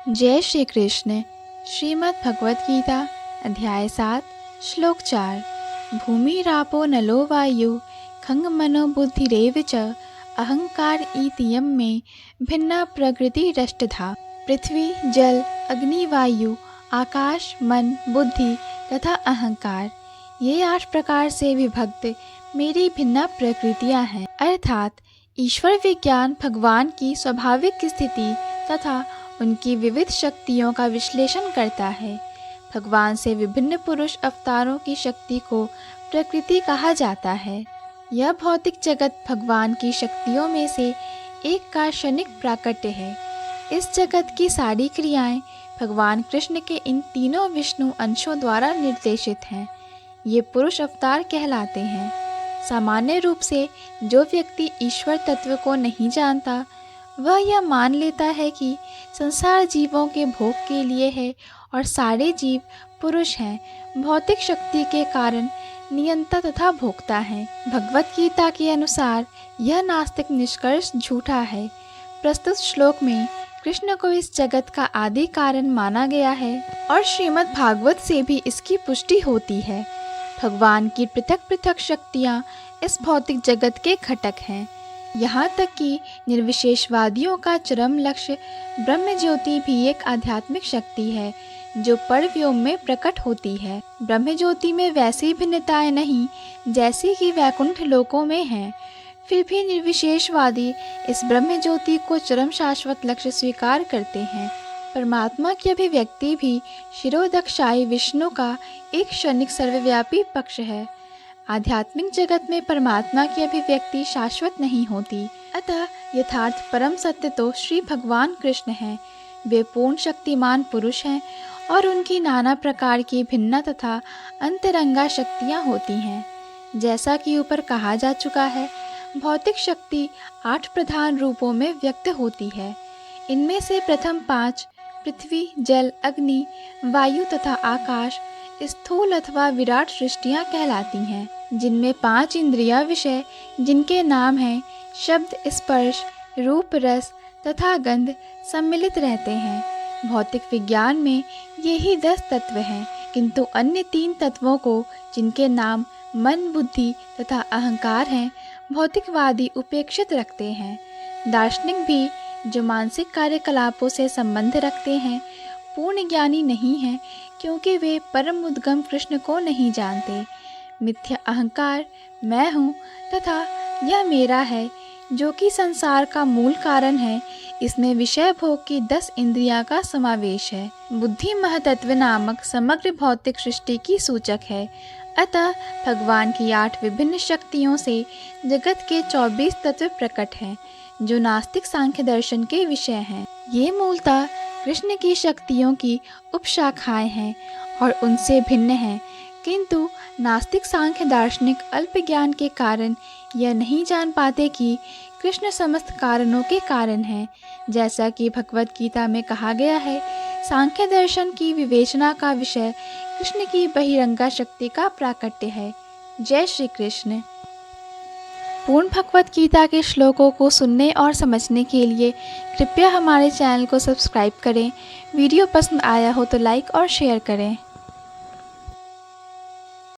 जय श्री कृष्ण। श्रीमद् भगवत गीता अध्याय 7 श्लोक 4। भूमिरापो नलो वायु खंग मनो बुद्धिरेव च अहंकार इतियम में भिन्ना प्रकृति रष्टधा। पृथ्वी, जल, अग्नि, वायु, आकाश, मन, बुद्धि तथा अहंकार, ये 8 प्रकार से विभक्त मेरी भिन्ना प्रकृतियां हैं। अर्थात ईश्वर विज्ञान भगवान की स्वाभाविक स्थिति तथा उनकी विविध शक्तियों का विश्लेषण करता है। भगवान से विभिन्न पुरुष अवतारों की शक्ति को प्रकृति कहा जाता है। यह भौतिक जगत भगवान की शक्तियों में से एक का क्षणिक प्राकट्य है। इस जगत की सारी क्रियाएं भगवान कृष्ण के इन तीनों विष्णु अंशों द्वारा निर्देशित हैं। ये पुरुष अवतार कहलाते हैं। सामान्य रूप से जो व्यक्ति ईश्वर तत्व को नहीं जानता, वह यह मान लेता है कि संसार जीवों के भोग के लिए है और सारे जीव पुरुष हैं, भौतिक शक्ति के कारण नियंता तथा भोक्ता हैं। भगवत गीता के अनुसार यह नास्तिक निष्कर्ष झूठा है। प्रस्तुत श्लोक में कृष्ण को इस जगत का आदि कारण माना गया है और श्रीमद् भागवत से भी इसकी पुष्टि होती है। भगवान की पृथक पृथक शक्तियाँ इस भौतिक जगत के घटक हैं। यहाँ तक कि निर्विशेषवादियों का चरम लक्ष्य ब्रह्म ज्योति भी एक आध्यात्मिक शक्ति है जो परव्योम में प्रकट होती है। ब्रह्म ज्योति में वैसी भिन्नताएं नहीं जैसी कि वैकुंठ लोकों में हैं। फिर भी निर्विशेषवादी इस ब्रह्म ज्योति को चरम शाश्वत लक्ष्य स्वीकार करते हैं। परमात्मा की अभिव्यक्ति भी शिरोदक्षाई विष्णु का एक क्षणिक सर्वव्यापी पक्ष है। आध्यात्मिक जगत में परमात्मा की अभिव्यक्ति शाश्वत नहीं होती। अतः यथार्थ परम सत्य तो श्री भगवान कृष्ण हैं। वे पूर्ण शक्तिमान पुरुष हैं और उनकी नाना प्रकार की भिन्न तथा अंतरंगा शक्तियाँ होती हैं। जैसा कि ऊपर कहा जा चुका है, भौतिक शक्ति 8 प्रधान रूपों में व्यक्त होती है। इनमें से प्रथम 5 पृथ्वी, जल, अग्नि, वायु तथा आकाश स्थूल अथवा विराट सृष्टियाँ कहलाती हैं, जिनमें 5 इंद्रिया विषय जिनके नाम हैं शब्द, स्पर्श, रूप, रस तथा गंध सम्मिलित रहते हैं। भौतिक विज्ञान में ये ही 10 तत्व हैं, किंतु अन्य 3 तत्वों को जिनके नाम मन, बुद्धि तथा अहंकार हैं, भौतिकवादी उपेक्षित रखते हैं। दार्शनिक भी जो मानसिक कार्यकलापों से संबंध रखते हैं पूर्ण ज्ञानी नहीं हैं, क्योंकि वे परम उद्गम कृष्ण को नहीं जानते। मिथ्या अहंकार मैं हूँ तथा यह मेरा है जो कि संसार का मूल कारण है, इसमें विषय भोग की 10 इंद्रियां का समावेश है। बुद्धि महतत्व नामक समग्र भौतिक सृष्टि की सूचक है। अतः भगवान की 8 विभिन्न शक्तियों से जगत के 24 तत्व प्रकट हैं, जो नास्तिक सांख्य दर्शन के विषय हैं। ये मूलतः कृष्ण की शक्तियों की उपशाखाएं हैं और उनसे भिन्न हैं, किंतु नास्तिक सांख्य दार्शनिक अल्प ज्ञान के कारण यह नहीं जान पाते कि कृष्ण समस्त कारणों के कारण हैं। जैसा कि भगवत गीता में कहा गया है, सांख्य दर्शन की विवेचना का विषय कृष्ण की बहिरंगा शक्ति का प्राकट्य है। जय श्री कृष्ण। पूर्ण भगवत गीता के श्लोकों को सुनने और समझने के लिए कृपया हमारे चैनल को सब्सक्राइब करें। वीडियो पसंद आया हो तो लाइक और शेयर करें।